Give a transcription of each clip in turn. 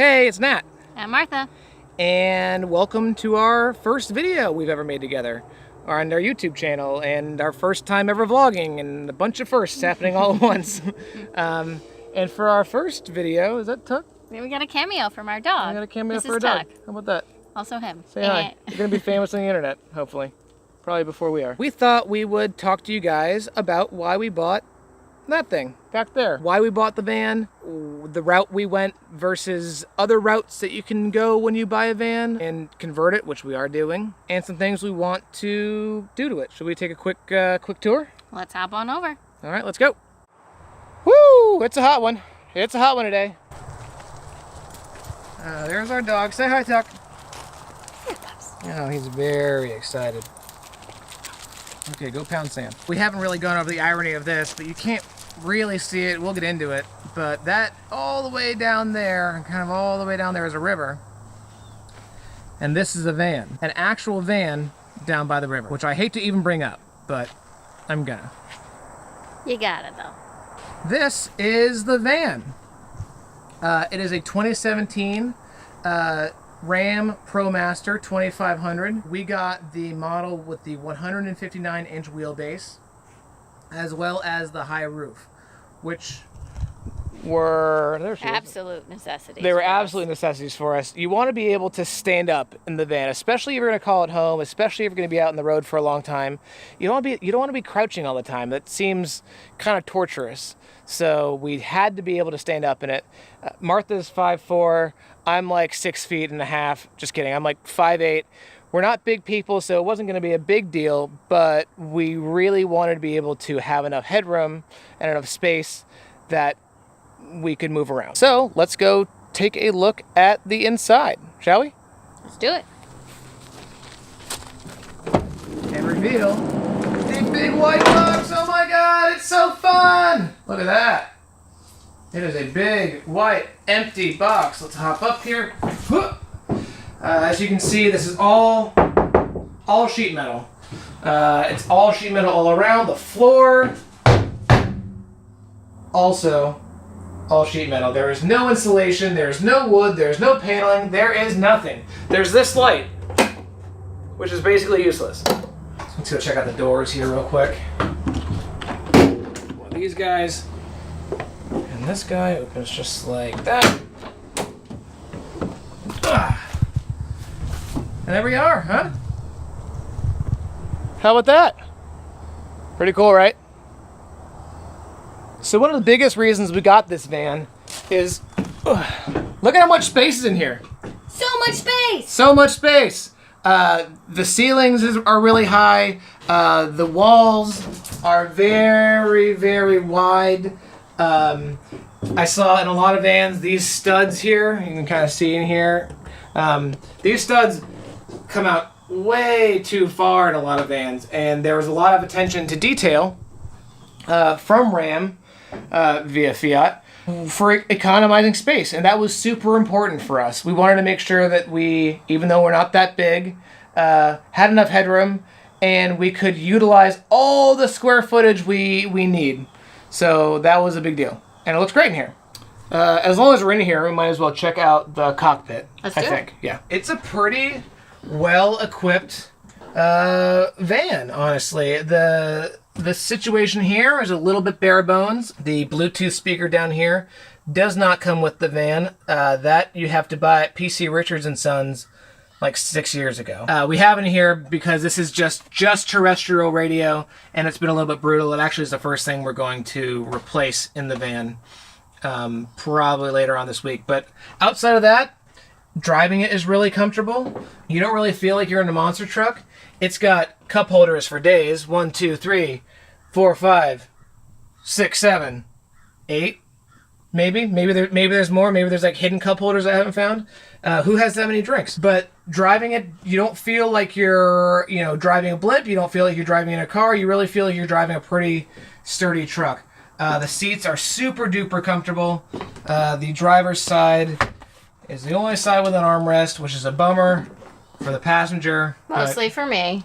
Hey, it's Nat. And Martha. And welcome to our first video we've ever made together on our YouTube channel, and our first time ever vlogging, and a bunch of firsts happening all at once. And for our first video, is that Tuck? We got a cameo from our dog. We got a cameo This for is a dog. Tuck. How about that? Also him. Say hi. You're going to be famous on the internet, hopefully. Probably before we are. We thought we would talk to you guys about why we bought that thing back there. Why we bought the van, the route we went versus other routes that you can go when you buy a van and convert it, which we are doing, and some things we want to do to it. Should we take a quick tour? Let's hop on over. All right, let's go. Woo! It's a hot one. It's a hot one today. There's our dog. Say hi, Tuck. Oh, he's very excited. Okay, go pound sand. We haven't really gone over the irony of this, but you can't really see it. We'll get into it. But that all the way down there, kind of all the way down there is a river. And this is a van. An actual van down by the river, which I hate to even bring up, but I'm gonna. You got it, though. This is the van. It is a 2017 Ram Promaster 2500. We got the model with the 159-inch wheelbase, as well as the high roof, which were absolute necessities. They were absolute necessities for us. You want to be able to stand up in the van, especially if you're going to call it home, especially if you're going to be out on the road for a long time. You don't want to be crouching all the time. That seems kind of torturous. So we had to be able to stand up in it. Martha's 5'4". I'm like 6 feet and a half. Just kidding. I'm like 5'8". We're not big people, so it wasn't going to be a big deal, but we really wanted to be able to have enough headroom and enough space that we could move around. So let's go take a look at the inside, shall we? Let's do it. And reveal the big white box. Oh my God, it's so fun! Look at that. It is a big, white, empty box. Let's hop up here. As you can see, this is all sheet metal. It's all sheet metal all around. The floor, also all sheet metal. There is no insulation. There's no wood. There's no paneling. There is nothing. There's this light, which is basically useless. Let's go check out the doors here real quick. Well, these guys, and this guy opens just like that. And there we are, huh? How about that? Pretty cool, right? So one of the biggest reasons we got this van is, look at how much space is in here. So much space! So much space. The ceilings are really high. The walls are very, very wide. I saw in a lot of vans these studs here, you can kind of see in here. These studs come out way too far in a lot of vans, and there was a lot of attention to detail from Ram via Fiat for economizing space, and that was super important for us. We wanted to make sure that we, even though we're not that big, had enough headroom and we could utilize all the square footage we need. So that was a big deal, and it looks great in here. As long as we're in here, we might as well check out the cockpit. I think. Yeah, it's a pretty well-equipped van, honestly. The situation here is a little bit bare bones. The Bluetooth speaker down here does not come with the van. That you have to buy at PC Richards & Sons like 6 years ago. We have it here because this is just terrestrial radio, and it's been a little bit brutal. It actually is the first thing we're going to replace in the van, probably later on this week. But outside of that, driving it is really comfortable. You don't really feel like you're in a monster truck. It's got cup holders for days. 1, 2, 3, 4, 5, 6, 7, 8. Maybe there's more. Maybe there's like hidden cup holders I haven't found. Who has that many drinks? But driving it, you don't feel like you're, driving a blimp. You don't feel like you're driving in a car. You really feel like you're driving a pretty sturdy truck. The seats are super duper comfortable. The driver's side is the only side with an armrest, which is a bummer for the passenger. Mostly for me.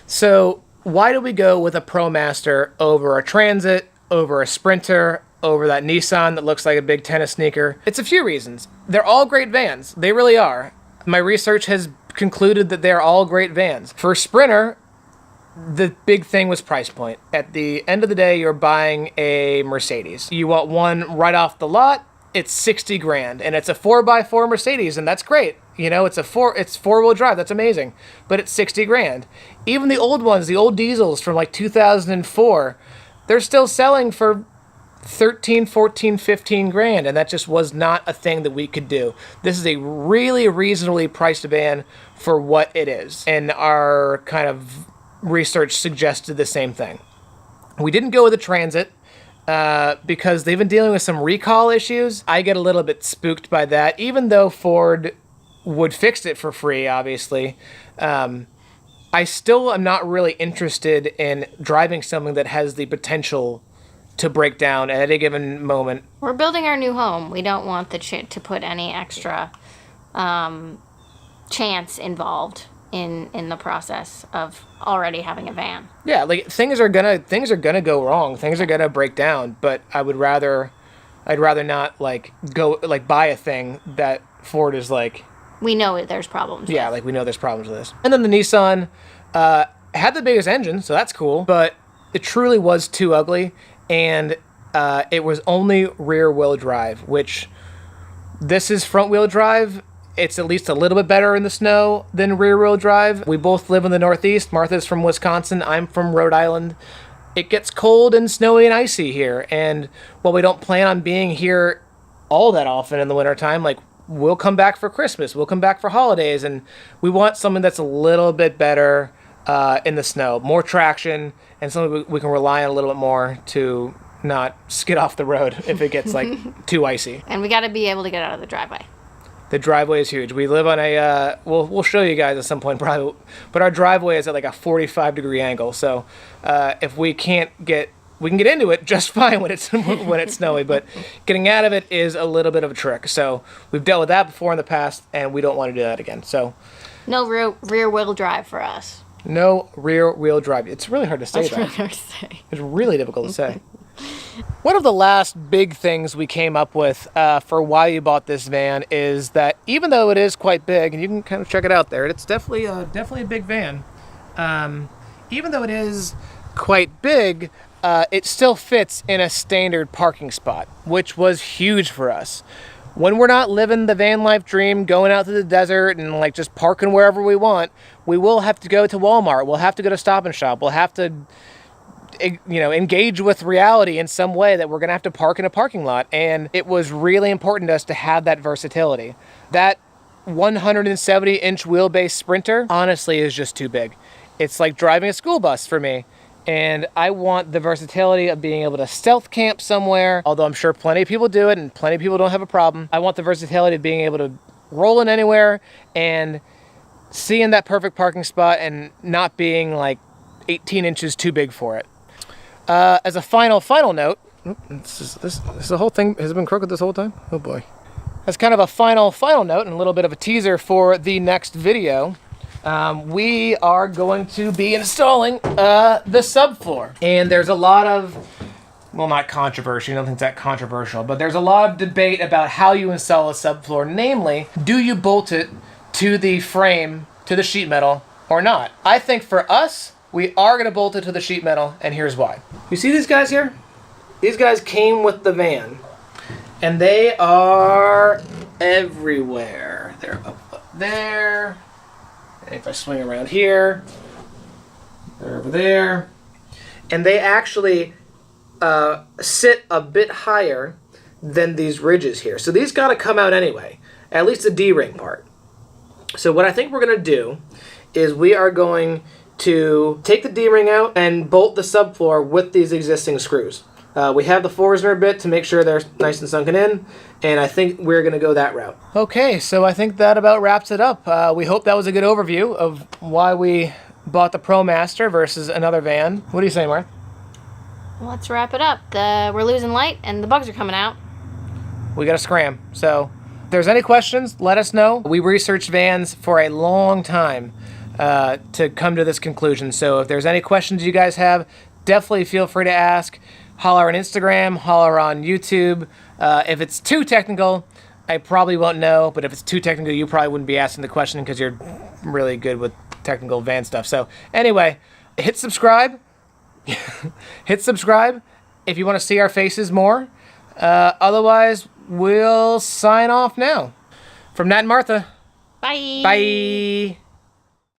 So why do we go with a Promaster over a Transit, over a Sprinter, over that Nissan that looks like a big tennis sneaker. It's a few reasons. They're all great vans. They really are. My research has concluded that they're all great vans. For Sprinter, the big thing was price point. At the end of the day, you're buying a Mercedes. You want one right off the lot, it's 60 grand, and it's a 4x4 Mercedes, and that's great. You know, it's four-wheel drive, that's amazing, but it's 60 grand. Even the old ones, the old diesels from like 2004, they're still selling for 13, 14, 15 grand, and that just was not a thing that we could do. This is a really reasonably priced van for what it is, and our kind of research suggested the same thing. We didn't go with a Transit because they've been dealing with some recall issues. I get a little bit spooked by that, even though Ford would fix it for free, obviously. I still am not really interested in driving something that has the potential to break down at any given moment. We're building our new home. We don't want to put any extra chance involved in the process of already having a van. Yeah, like things are gonna go wrong. Things are gonna break down. But I'd rather not like go like buy a thing that Ford is like. We know there's problems. Yeah, like we know there's problems with this. And then the Nissan had the biggest engine, so that's cool. But it truly was too ugly, and it was only rear-wheel drive, which this is front-wheel drive. It's at least a little bit better in the snow than rear-wheel drive. We both live in the Northeast. Martha's from Wisconsin. I'm from Rhode Island. It gets cold and snowy and icy here. And while we don't plan on being here all that often in the wintertime, like we'll come back for Christmas, we'll come back for holidays, and we want something that's a little bit better in the snow. More traction, and something we can rely on a little bit more to not skid off the road if it gets like too icy. And we got to be able to get out of the driveway. The driveway is huge. We live on a, we'll show you guys at some point probably, but our driveway is at like a 45-degree angle. So if we can get into it just fine when it's snowy, but getting out of it is a little bit of a trick. So we've dealt with that before in the past, and we don't want to do that again. So no rear-wheel drive for us. No rear-wheel drive. It's really hard to say That's that. really hard to say. It's really difficult to say. One of the last big things we came up with for why you bought this van is that even though it is quite big, and you can kind of check it out there, it's definitely a big van. Even though it is quite big, it still fits in a standard parking spot, which was huge for us. When we're not living the van life dream, going out to the desert and like just parking wherever we want, we will have to go to Walmart. We'll have to go to Stop and Shop. We'll have to engage with reality in some way that we're going to have to park in a parking lot. And it was really important to us to have that versatility. That 170-inch wheelbase Sprinter, honestly, is just too big. It's like driving a school bus for me. And I want the versatility of being able to stealth camp somewhere, although I'm sure plenty of people do it and plenty of people don't have a problem. I want the versatility of being able to roll in anywhere and seeing that perfect parking spot and not being like 18 inches too big for it. As a final note, this whole thing has been crooked this whole time? Oh boy. As kind of a final note and a little bit of a teaser for the next video, we are going to be installing the subfloor. And there's a lot of, well, not controversy, I don't think it's that controversial, but there's a lot of debate about how you install a subfloor. Namely, do you bolt it to the frame, to the sheet metal, or not? I think for us, we are going to bolt it to the sheet metal, and here's why. You see these guys here? These guys came with the van, and they are everywhere. They're up there. And if I swing around here, they're over there. And they actually sit a bit higher than these ridges here. So these got to come out anyway, at least the D-ring part. So what I think we're going to do is we are going to take the D-ring out and bolt the subfloor with these existing screws. We have the Forstner bit to make sure they're nice and sunken in, and I think we're going to go that route. Okay, so I think that about wraps it up. We hope that was a good overview of why we bought the Promaster versus another van. What do you say, Mark? Let's wrap it up. We're losing light, and the bugs are coming out. We got to scram. So if there's any questions, let us know. We researched vans for a long time to come to this conclusion. So if there's any questions you guys have, definitely feel free to ask. Holler on Instagram, holler on YouTube. If it's too technical, I probably won't know, but if it's too technical, you probably wouldn't be asking the question because you're really good with technical van stuff. So anyway, hit subscribe. Hit subscribe if you want to see our faces more. Otherwise, we'll sign off now. From Nat and Martha. Bye. Bye.